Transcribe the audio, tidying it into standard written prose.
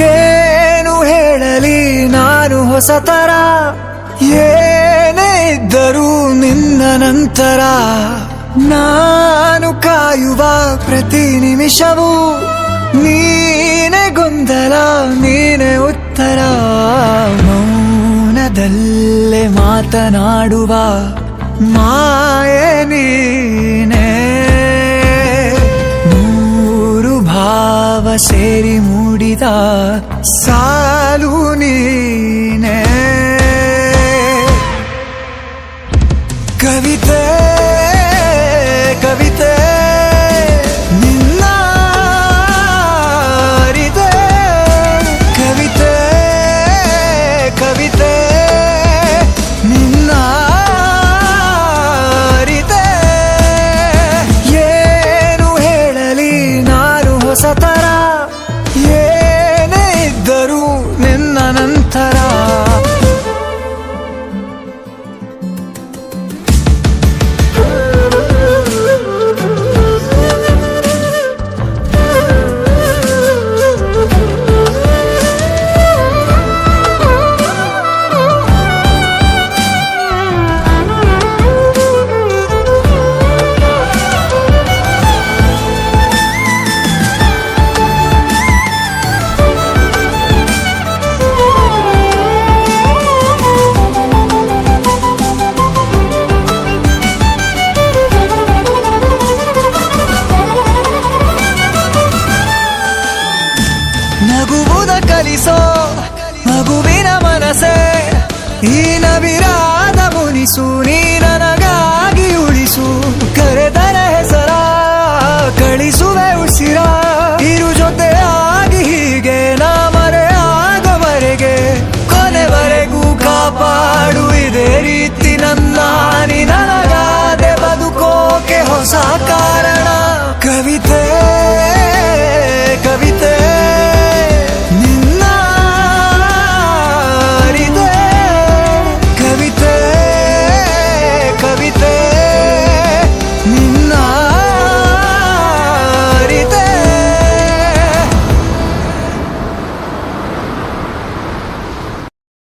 ಏನು ಹೇಳಲಿ ನಾನು ಹೊಸತರ, ಏನೇ ಇದ್ದರೂ ನಿನ್ನ ನಂತರ ನಾನು ಕಾಯುವ ಪ್ರತಿ ನಿಮಿಷವೂ ನೀನೆ ಗೊಂದಲ, ನೀನೆ ಉತ್ತರ. ಮೌನದಲ್ಲೇ ಮಾತನಾಡುವ ಮಾಯೆ ನೀನೆ, ನೂರು ಭಾವ ಸೇರಿ ಮೂಡಿದ ಸಾಲು ನೀನೆ. ಕವಿತೆ ಕವಿತೆ ನಿನ್ನ ಅರಿತೆ, ಕವಿತೆ ಕವಿತೆ ನಿನ್ನ ಅರಿತೆ. ಏನು ಹೇಳಲಿ ನಾನು ಹೊಸತರ, ಏನೇ ಇದ್ದರೂ ನಿನ್ನ ನಂತರ. ನಗುವುದ ಕಲಿಸೋ ಮಗುವಿನ ಮನಸೆ, ಈ ನವಿರಾದ ಮುನಿಸು ನೀ.